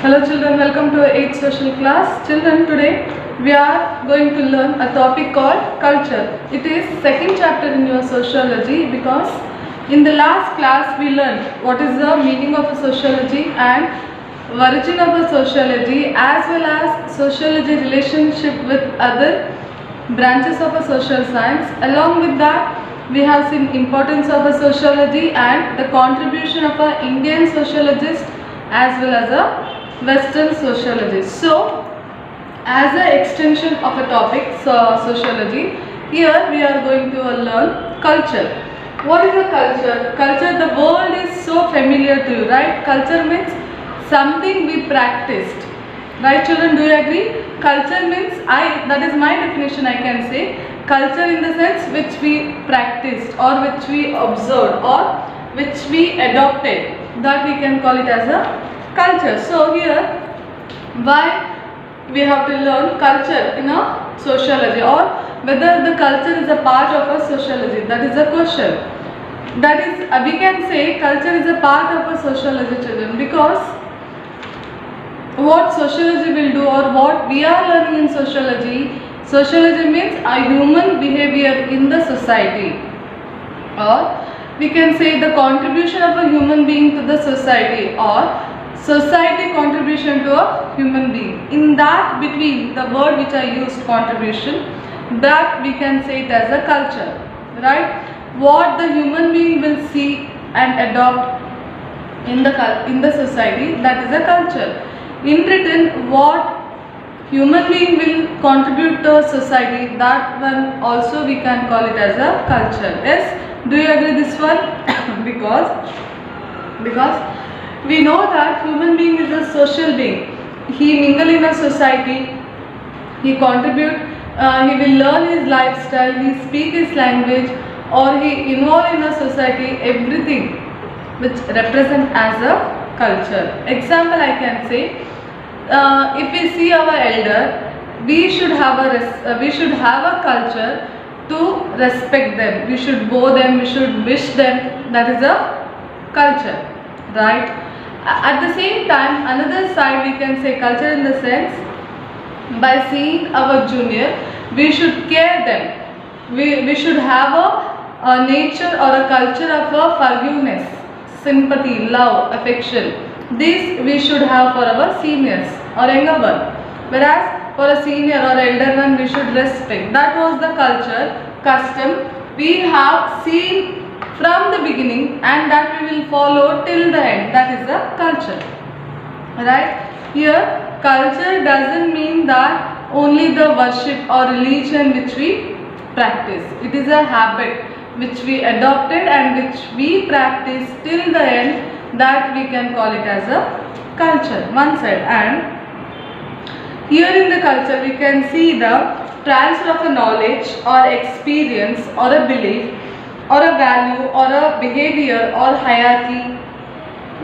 Hello children, welcome to our 8th social class. Children, today we are going to learn a topic called culture. It is second chapter in your sociology because in the last class we learned what is the meaning of a sociology and origin of a sociology as well as sociology relationship with other branches of a social science. Along with that we have seen importance of a sociology and the contribution of a Indian sociologist as well as a Western sociologist. So, as an extension of a topic, sociology, here we are going to learn culture. What is a culture? Culture, the world is so familiar to you, right? Culture means something we practiced. Right children, do you agree? Culture means, that is my definition I can say. Culture in the sense which we practiced or which we observed or which we adopted. That we can call it as a culture. So here, why we have to learn culture in a sociology or whether the culture is a part of a sociology, that is a question. That is, we can say culture is a part of a sociology children because what sociology will do or what we are learning in sociology, sociology means a human behavior in the society, or we can say the contribution of a human being to the society or society contribution to a human being. In that between the word which I used contribution, that we can say it as a culture, right? What the human being will see and adopt in the society, that is a culture. In return, what human being will contribute to society, that one also we can call it as a culture. Yes, do you agree this one? because we know that human being is a social being. He mingle in a society, he contribute, he will learn his lifestyle, he speak his language, or he involve in a society, everything which represent as a culture. Example I can say, if we see our elder, we should have a culture to respect them. We should bow them, we should wish them. That is a culture, right? At the same time, another side we can say culture in the sense, by seeing our junior, we should care them. We should have a nature or a culture of a forgiveness, sympathy, love, affection. This we should have for our seniors or younger one. Whereas for a senior or elder one, we should respect. That was the culture, custom we have seen from the beginning and that we will follow till the end. That is the culture, right? Here culture doesn't mean that only the worship or religion which we practice. It is a habit which we adopted and which we practice till the end, that we can call it as a culture, one side. And here in the culture we can see the transfer of a knowledge or experience or a belief or a value or a behavior or hierarchy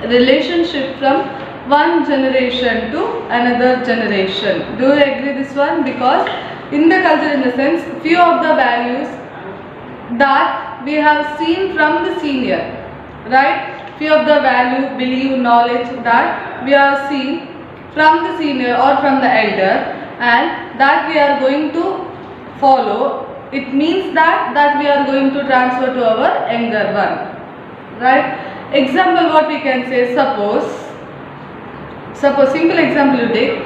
relationship from one generation to another generation. Do you agree this one? Because in the culture in the sense, few of the values that we have seen from the senior, right? Few of the value, belief, knowledge that we have seen from the senior or from the elder and that we are going to follow. It means that we are going to transfer to our younger one, right? Example what we can say, suppose simple example you take.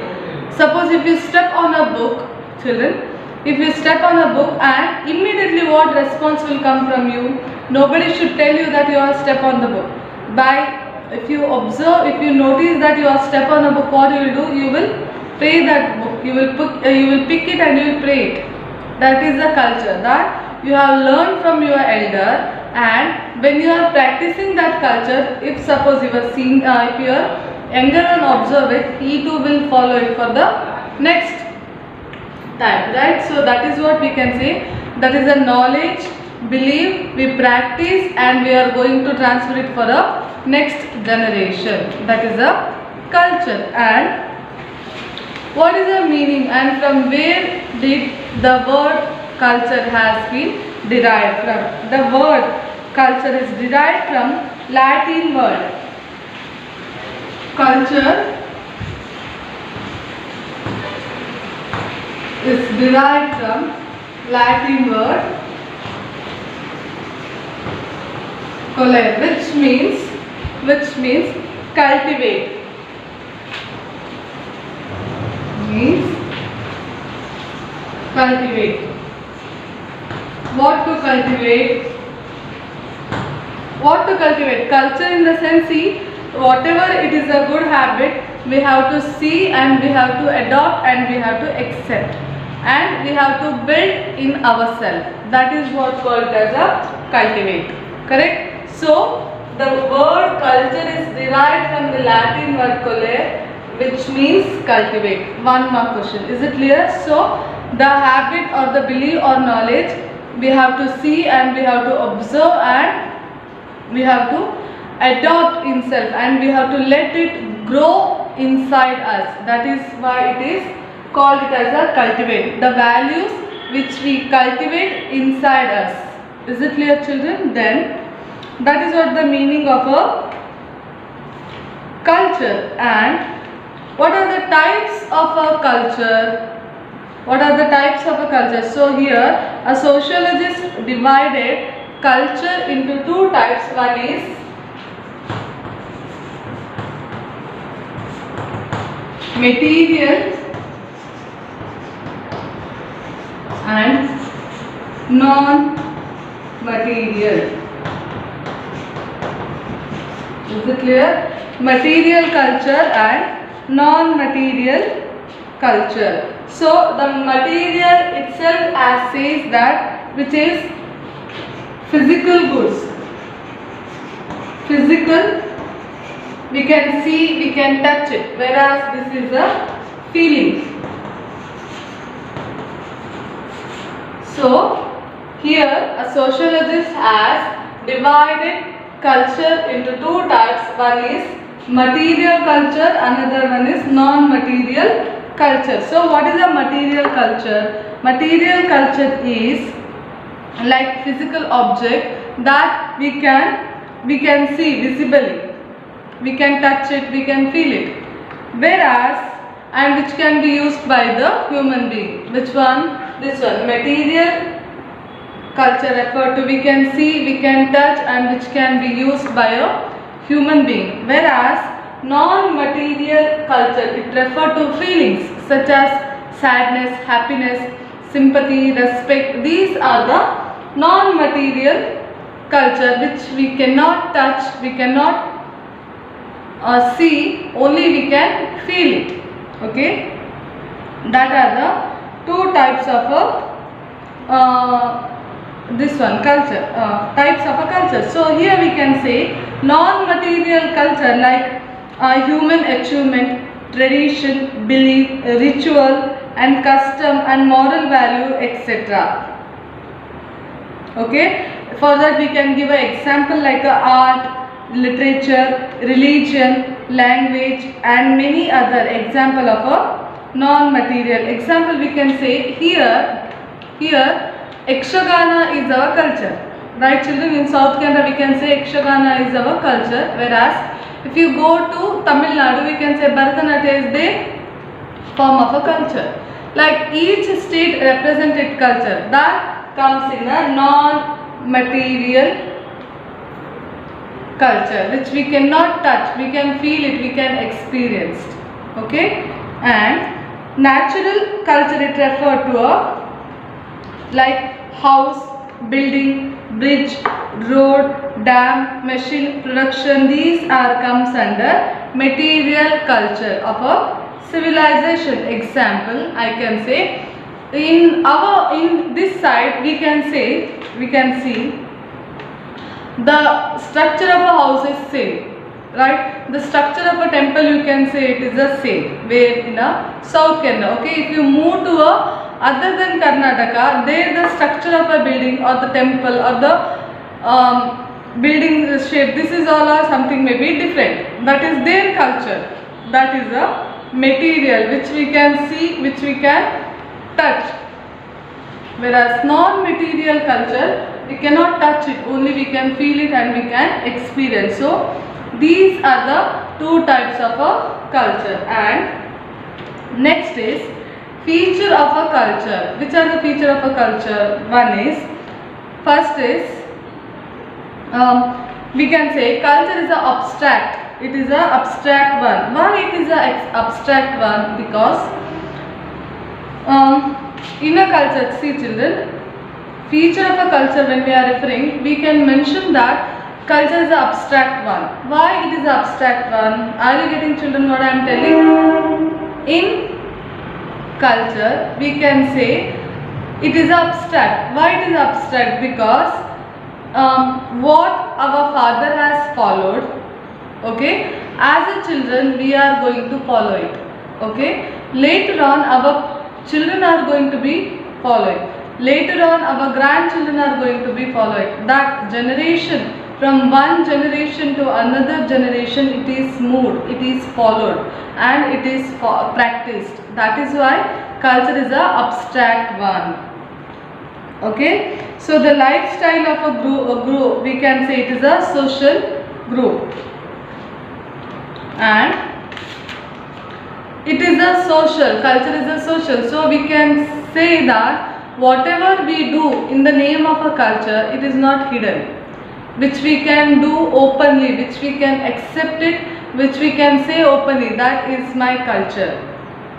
Suppose if you step on a book, children, if you step on a book and immediately what response will come from you? Nobody should tell you that you are step on the book. If you observe, if you notice that you are step on a book, what you will do? You will pray that book. You will pick it and you will pray it. That is the culture that you have learned from your elder, and when you are practicing that culture, if suppose you are seeing, if you are younger and observe it, he too will follow it for the next time, right? So that is what we can say. That is a knowledge, belief, we practice and we are going to transfer it for a next generation. That is a culture. And what is the meaning and from where did the word culture has been derived from? The word culture is derived from Latin word culture is derived from Latin word colere, which means cultivate. Means cultivate. What to cultivate? What to cultivate? Culture in the sense, see, whatever it is a good habit, we have to see and we have to adopt and we have to accept and we have to build in ourselves. That is what called as a cultivate. Correct? So the word culture is derived from the Latin word colere, which means cultivate. One more question. Is it clear? So the habit or the belief or knowledge we have to see and we have to observe and we have to adopt in self and we have to let it grow inside us. That is why it is called it as a cultivate. The values which we cultivate inside us. Is it clear, children? Then that is what the meaning of a culture. And what are the types of a culture? What are the types of a culture? So here a sociologist divided culture into two types. One is material and non-material. Is it clear? Material culture and non-material culture. So the material itself as says that which is physical goods. Physical, we can see, we can touch it, whereas this is a feeling. So here a sociologist has divided culture into two types. One is material culture, another one is non-material culture. So what is a material culture? Material culture is like physical object that we can see visibly, we can touch it, we can feel it, whereas and which can be used by the human being. Which one? This one. Material culture referred to we can see, we can touch and which can be used by a human being, whereas non-material culture, it referred to feelings such as sadness, happiness, sympathy, respect. These are the non-material culture which we cannot touch, we cannot see, only we can feel it. Okay, that are the two types of this one culture, types of a culture. So here we can say non-material culture like human achievement, tradition, belief, ritual and custom and moral value, etc. Okay, for that we can give an example like art, literature, religion, language and many other example of a non-material. Example we can say here Yakshagana is our culture, right children? In South Canada we can say Yakshagana is our culture, whereas if you go to Tamil Nadu we can say Bharatanatyam is the form of a culture. Like each state represented culture that comes in a non-material culture which we cannot touch, we can feel it, we can experience. Okay, and natural culture, it referred to a like house, building, bridge, road, dam, machine, production. These are comes under material culture of a civilization. Example I can say in this side we can see the structure of a house is same, right? The structure of a temple you can say it is the same, where in a South Canada. Okay, if you move to a other than Karnataka, there the structure of a building or the temple or the building shape, this is all or something may be different. That is their culture. That is a material which we can see, which we can touch. Whereas non-material culture, we cannot touch it, only we can feel it and we can experience. So these are the two types of a culture. And next is Feature of a culture. Which are the feature of a culture? First is, we can say culture is a abstract. It is a abstract one. Why it is a abstract one? Because in a culture, see children, feature of a culture, when we are referring, we can mention that culture is an abstract one. Why it is an abstract one? Are you getting, children, what I am telling? In culture, we can say it is abstract. Why it is abstract? Because what our father has followed, okay, as a children we are going to follow it, okay. Later on our children are going to be following. Later on our grandchildren are going to be following. That generation, from one generation to another generation, it is moved, it is followed, and it is practiced. That is why culture is a abstract one. Okay, so the lifestyle of a group, we can say it is a social group, and it is a social, culture is a social. So we can say that whatever we do in the name of a culture, it is not hidden, which we can do openly, which we can accept it, which we can say openly, that is my culture.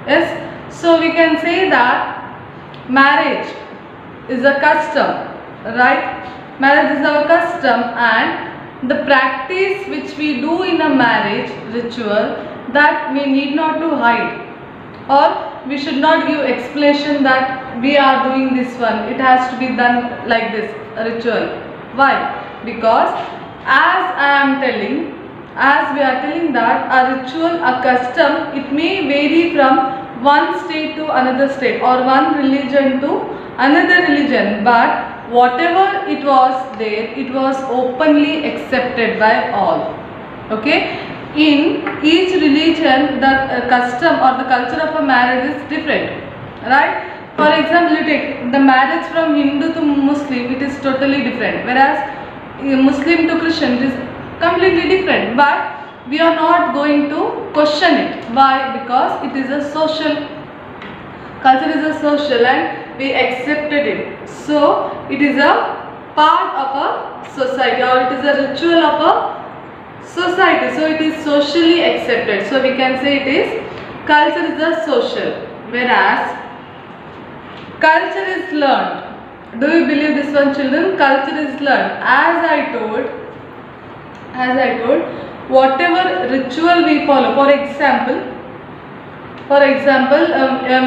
Yes, so we can say that marriage is a custom, right? Marriage is our custom, and the practice which we do in a marriage ritual, that we need not to hide, or we should not give explanation that we are doing this one, it has to be done like this, a ritual. Why? Because as we are telling that a ritual, a custom, it may vary from one state to another state, or one religion to another religion, but whatever it was there, it was openly accepted by all. Okay, in each religion the custom or the culture of a marriage is different, right? For example, you take the marriage from Hindu to Muslim, it is totally different, whereas Muslim to Christian, it is completely different, but we are not going to question it. Why? Because it is a social, culture is a social, and we accepted it. So it is a part of a society, or it is a ritual of a society. So it is socially accepted. So we can say it is, culture is a social, whereas culture is learned. Do you believe this one, children? Culture is learned. As I told, whatever ritual we follow, for example,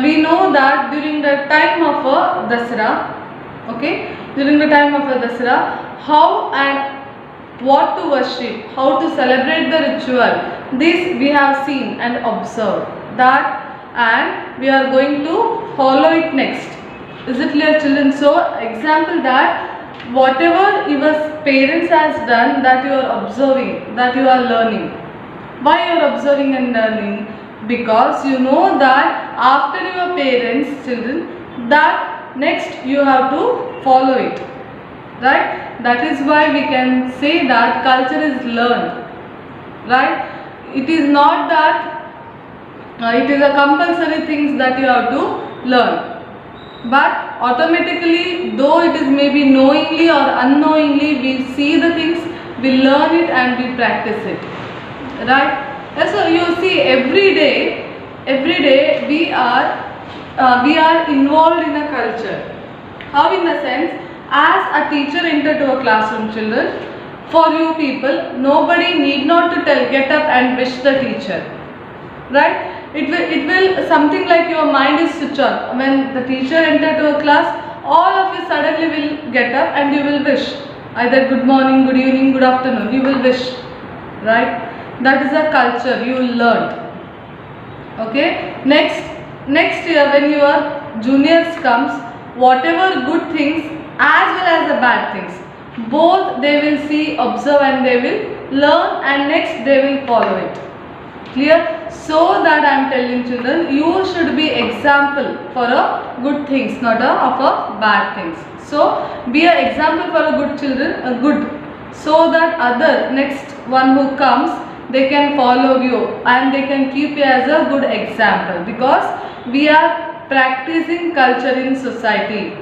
we know that during the time of a Dasara, okay, during the time of a Dasara, how and what to worship, how to celebrate the ritual, this we have seen and observed that, and we are going to follow it next. Is it clear, children? So example that whatever your parents has done, that you are observing, that you are learning. Why you are observing and learning? Because you know that after your parents, children, that next you have to follow it, right? That is why we can say that culture is learned, right? It is not that it is a compulsory things that you have to learn, but automatically, though it is maybe knowingly or unknowingly, we see the things, we learn it, and we practice it, right? So you see, every day we are involved in a culture. How? In the sense, as a teacher enter to a classroom, children, for you people, nobody need not to tell, get up and wish the teacher, right? It will something like your mind is switched on. When the teacher enter to a class, all of you suddenly will get up and you will wish, either good morning, good evening, good afternoon, you will wish, right? That is a culture you learned. Okay, next year when your juniors comes, whatever good things as well as the bad things, both they will see, observe, and they will learn, and next they will follow it. Clear? So that I am telling children, you should be example for a good things, not of a bad things. So be an example for a good children, a good, so that other next one who comes, they can follow you and they can keep you as a good example, because we are practicing culture in society.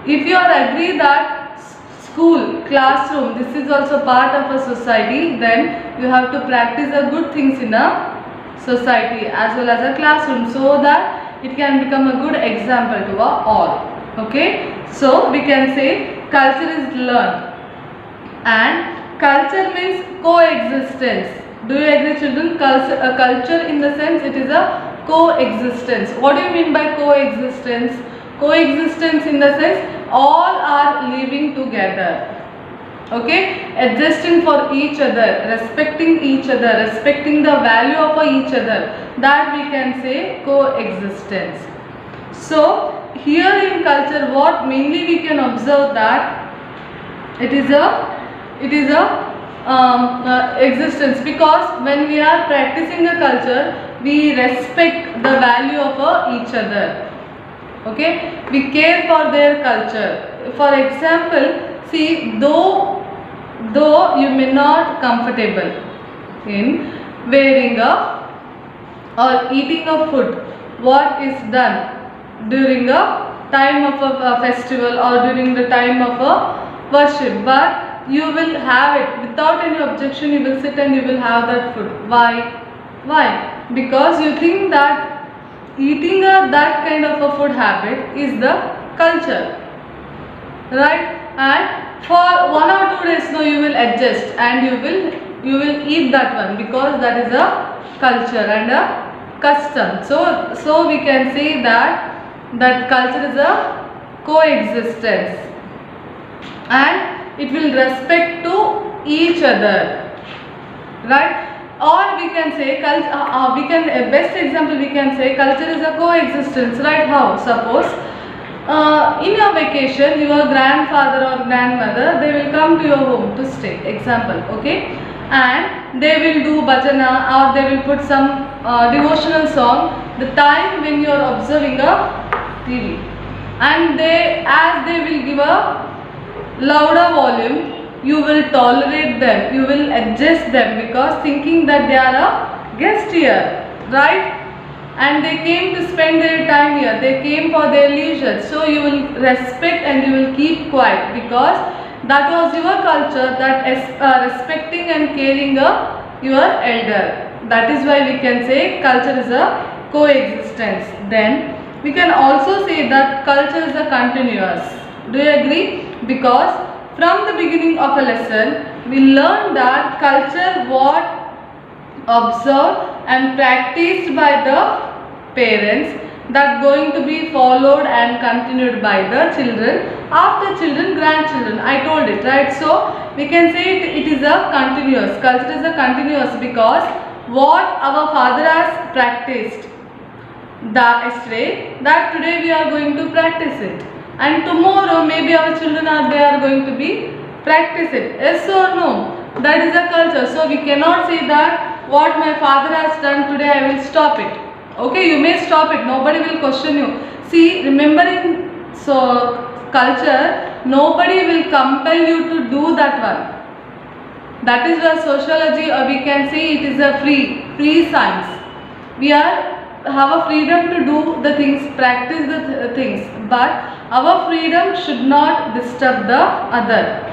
If you are agree that school, classroom, this is also part of a society, then you have to practice the good things in a society as well as a classroom, so that it can become a good example to all. Okay, so we can say culture is learned, and culture means coexistence. Do you agree, children? Culture in the sense it is a coexistence. What do you mean by coexistence? Coexistence in the sense all are living together. Okay, adjusting for each other, respecting each other, respecting the value of each other. That we can say coexistence. So here in culture, what mainly we can observe that it is a existence, because when we are practicing a culture, we respect the value of each other. Okay, we care for their culture. For example, see, though you may not comfortable in wearing a or eating a food, what is done during a time of a festival or during the time of a worship, but you will have it without any objection. You will sit and you will have that food. Why? Because you think that eating that kind of a food habit is the culture, right? And for 1 or 2 days, no, you will adjust and you will eat that one, because that is a culture and a custom. So we can say that culture is a coexistence, and it will respect to each other, right? Or we can say best example we can say culture is a coexistence, right? How? Suppose in your vacation, your grandfather or grandmother, they will come to your home to stay, example, okay, and they will do bhajana or they will put some devotional song the time when you are observing a TV, and as they will give a louder volume, you will tolerate them, you will adjust them, because thinking that they are a guest here, right? And they came to spend their time here, they came for their leisure, so you will respect and you will keep quiet, because that was your culture, that is respecting and caring your elder. That is why we can say culture is a coexistence. Then we can also say that culture is a continuous. Do you agree? Because from the beginning of a lesson, we learn that culture what observed and practiced by the parents, that going to be followed and continued by the children, after children, grandchildren. I told it, right? So we can say it is a continuous. Culture is a continuous, because what our father has practiced yesterday, that today we are going to practice it, and tomorrow maybe our children they are going to be practice it. Yes or no? That is a culture. So we cannot say that what my father has done today, I will stop it. Okay, you may stop it, nobody will question you. See, remember in culture, nobody will compel you to do that one. That is why sociology, or we can say it is a free science. We have a freedom to do the things, practice the things, but our freedom should not disturb the other.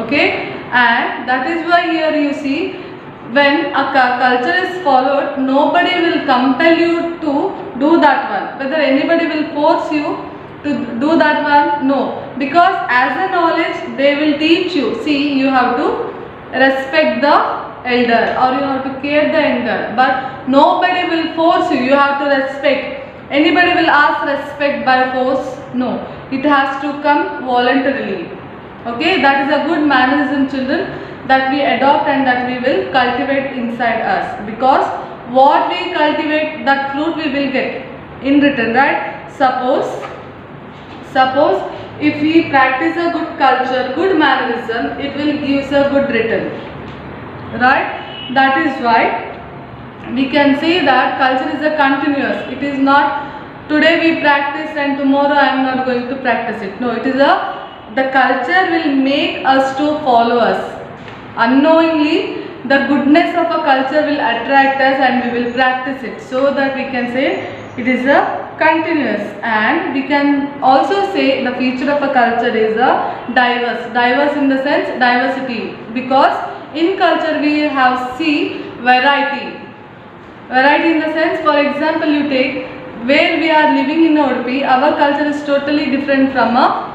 Okay, and that is why here you see, when a culture is followed, nobody will compel you to do that one. Whether anybody will force you to do that one, no, because as a knowledge they will teach you. See, you have to respect the elder, or you have to care the younger, but nobody will force you. You have to respect. Anybody will ask respect by force? No, it has to come voluntarily. Okay, that is a good mannerism, children, that we adopt and that we will cultivate inside us, because what we cultivate, that fruit we will get in return, right? Suppose if we practice a good culture, good mannerism, it will give us a good return, right? That is why we can say that culture is a continuous. It is not today we practice and tomorrow I am not going to practice it. No, it is the culture will make us to follow us. Unknowingly, the goodness of a culture will attract us and we will practice it, so that we can say It is a continuous, and we can also say the feature of a culture is a diverse in the sense diversity, because in culture we have see variety in the sense, for example, you take where we are living in Udupi, our culture is totally different from a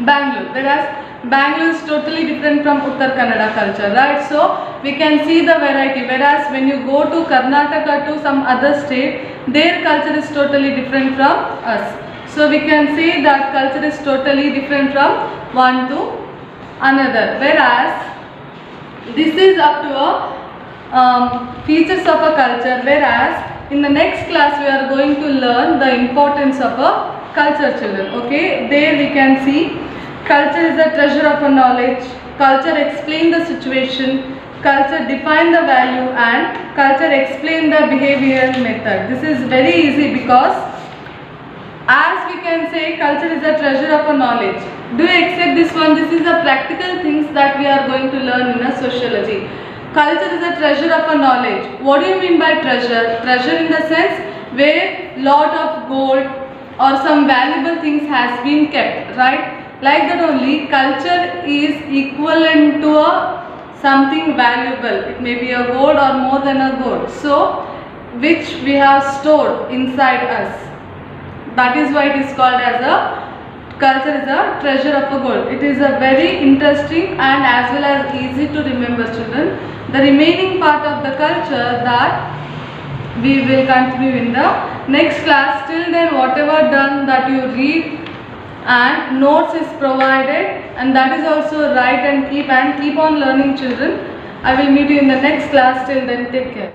Bangalore, whereas Bangalore is totally different from Uttar Kannada culture, right? So we can see the variety, whereas when you go to Karnataka, to some other state, their culture is totally different from us. So we can say that culture is totally different from one to another, whereas this is up to a features of a culture, whereas in the next class we are going to learn the importance of a culture, children. Okay, there we can see culture is the treasure of a knowledge, culture explain the situation, culture define the value, and culture explain the behavioral method. This is very easy, because as we can say culture is the treasure of a knowledge. Do you accept this one? This is the practical things that we are going to learn in a sociology. Culture is a treasure of a knowledge. What do you mean by treasure? Treasure in the sense where lot of gold or some valuable things has been kept, right? Like that only, culture is equivalent to a something valuable. It may be a gold or more than a gold. So which we have stored inside us. That is why it is called as a culture is a treasure of a gold. It is a very interesting and as well as easy to remember, children. The remaining part of the culture that we will continue in the next class. Till then, whatever done that you read and notes is provided, and that is also write and keep on learning, children. I will meet you in the next class. Till then, take care.